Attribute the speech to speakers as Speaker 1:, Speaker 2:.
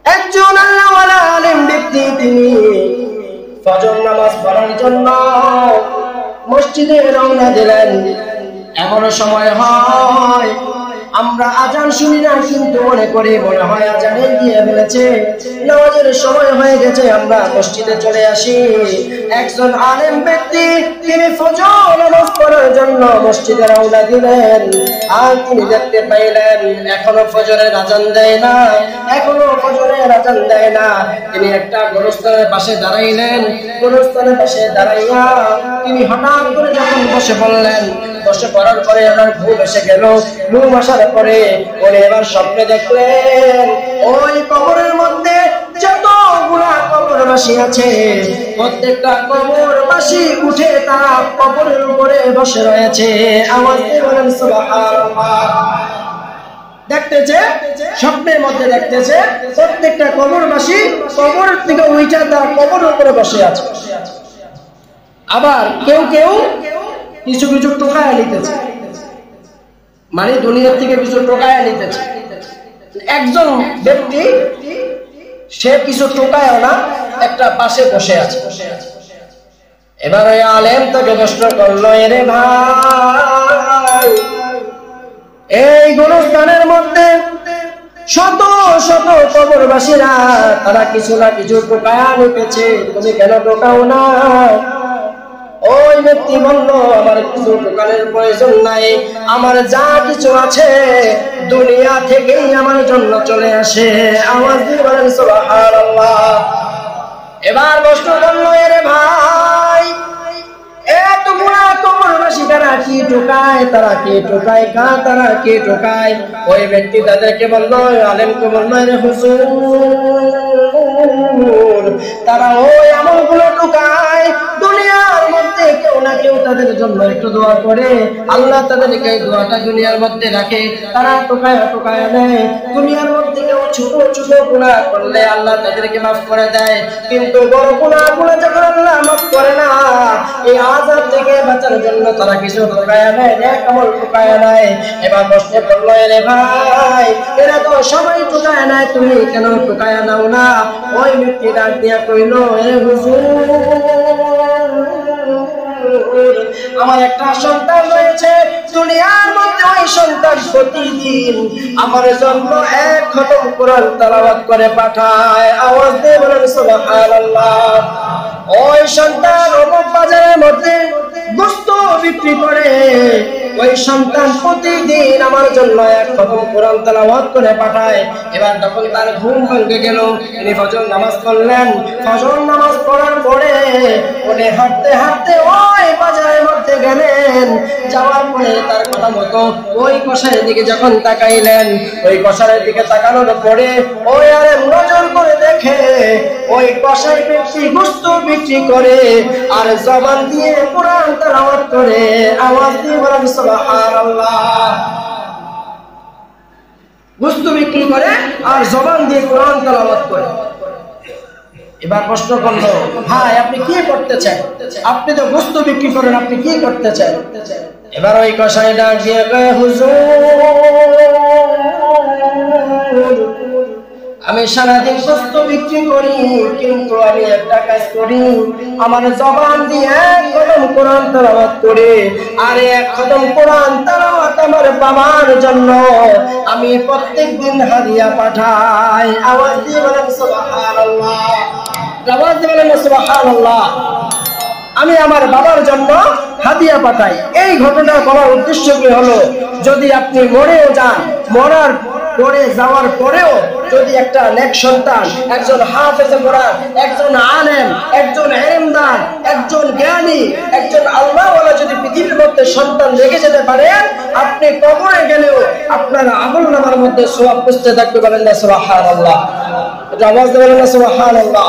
Speaker 1: একজন আল্লাহওয়ালা আলেম ব্যক্তি, তিনি ফজর নামাজ পড়ার জন্য মসজিদে রওনা দিলেন। এমন সময় হয় আমরা আজান শুনি না, কিন্তু মনে করি মনে হয় আজানে দিয়ে ফেলেছে, নামাজের সময় হয়ে গেছে, আমরা মসজিদে চলে আসি। একজন আলেম ব্যক্তি তিনি ফজর নামাজ পড়ার জন্য মসজিদে রওনা দিলেন, আর তিনি দেখতে পাইলেন এখনো ফজরের আজান দেয় না, এখনো ফজরের আজান দেয় না। তিনি একটা গোরস্থানের পাশে দাঁড়াইলেন, গোরস্থানের পাশে দাঁড়াইয়া তিনি হঠাৎ করে যখন বসে পড়লেন, বসে পড়ার পরে আমার ঘুম এসে গেল। ঘুম আসার পরে উনি এবার স্বপ্নে দেখলেন ওই কবরের মধ্যে যতগুলা কবরবাসী আছে, প্রত্যেকটা কবরবাসী উঠে তারা কবরের উপরে বসে রয়েছে। আওয়াজ দিয়ে বলেন সুবহানাল্লাহ। দেখতেছে, স্বপ্নের মধ্যে দেখতেছে প্রত্যেকটা কবরবাসী কবর থেকে উঠে তারা কবরের উপরে বসে আছে। আবার কেউ কেউ কিছু কিছু টোকায় নিতেছে, মানে দুনিয়ার থেকে কিছু টোকায় নিতেছে। একজন ব্যক্তি সে কিছু টোকায় না, একটা পাশে বসে আছে। এবার ওই আলেম তাকে প্রশ্ন করলো, এরে ভাই, এই গোরস্থানের মধ্যে শত শত কবরবাসীরা তারা কিছু না কিছু টোকায় নিতেছে, তুমি কেন টোকাও না? ওই ব্যক্তি বলল, আমার কিছু দোকানের প্রয়োজন নাই, আমার যা কিছু আছে দুনিয়া থেকেই আমার জন্য চলে আসে। আওয়াজ দিয়ে বলেন সুবহানাল্লাহ। এবার প্রশ্ন করলো, এরে ভাই, এতগুলা কবরবাসী তারা কি টোকায়, তারা কি টোকায়, তারা কি টোকায়? ওই ব্যক্তি তাদেরকে বললো, আলেমকে বললো, এরে হুজুর, তারা ওই আমলগুলো টোকায়। দুনিয়ার মধ্যে কেউ না কেউ তাদের জন্য একটু দোয়া করে, আল্লাহ তাদেরকে এই দোয়াটা দুনিয়ার মধ্যে রাখে, তারা টোকায় টোকায় নেয়। দুনিয়ার মধ্যে কেউ ছোট ছোট গুনাহ করলে আল্লাহ তাদেরকে মাফ করে দেয়, কিন্তু বড় গুনাহগুলো যখন আল্লাহ মাফ করে না, এই আযাব থেকে বাঁচার জন্য তারা কিছু টোকায় নেয়, নেক আমল টোকায় নেয়। এবার প্রশ্ন করলো, এরে ভাই, এরা তো সবাই টোকায় নেয়, তুমি কেন টোকায় নাও না? ওই ব্যক্তি ডাক দিয়া কইল, এ হুজুর, আমার একটা সন্তান রয়েছে, দুনিয়ার মধ্যে ওই সন্তান প্রতিদিন আমার জন্য এক খতম কোরআন তেলাওয়াত করে পাঠায়। আওয়াজ দিয়ে বলেন সুবহানাল্লাহ। ওই সন্তান অমুক বাজারের মধ্যে গোশত বিক্রি করে, ওই সন্তান প্রতিদিন আমার জন্য এক খতম কোরআন তেলাওয়াত করে পাঠায়। এবার তখন তার ঘুম ভেঙে গেল, তিনি ফজর নামাজ পড়লেন। ফজর নামাজ পড়ার পরে উনি হাঁটতে হাঁটতে ওই বাজারের মধ্যে গেলেন। যাওয়ার পরে তার কথা মতো ওই কসাইয়ের দিকে যখন তাকাইলেন, ওই কসাইয়ের দিকে তাকানোর পরে ওই আরে নজর করে দেখে ওই কসাই ব্যক্তি গোশত বিক্রি করে আর জবান দিয়ে কোরআন তেলাওয়াত করে। আওয়াজ দিয়ে বলেন সুবহানাল্লাহ। গোশত বিক্রি করে আর জবান দিয়ে কোরআন তেলাওয়াত করে। এবার প্রশ্ন করলো, ভাই আপনি কি করতে চান? আপনি তো গোশত বিক্রি করেন, আপনি কি করতে চান? এবার ওই কসাই ডাক দিয়ে কয়, হুজুর, আমি সারাদিন গোশত বিক্রি করি, কিন্তু আমি একটা কাজ করি, আমার জবান দিয়ে এক খতম কোরআন তেলাওয়াত করি, আর এক খতম কোরআন তেলাওয়াত আমার বাবার জন্য আমি প্রত্যেকদিন হাদিয়া পাঠাই। আওয়াজ দিয়ে বলেন সুবহানাল্লাহ। আওয়াজ দিয়ে বলেন সুবহানাল্লাহ। আমি আমার বাবার জন্য হাদিয়া পাঠাই। এই ঘটনা বলার উদ্দেশ্য কি হলো, যদি আপনি মরেও যান, মরার পরে যাওয়ার পরেও যদি একটা নেক সন্তান, একজন হাফেজে কোরআন, একজন আলেম, একজন ইলমদার, একজন জ্ঞানী, একজন আল্লাহওয়ালা যদি পৃথিবীর মধ্যে সন্তান রেখে যেতে পারেন, আপনি কবরে গেলেও আপনার আমলনামার মধ্যে সওয়াব পুষতে থাকবে। বলেন না সুবহানাল্লাহ। এটা আওয়াজ দিয়ে বলেন না সুবহানাল্লাহ।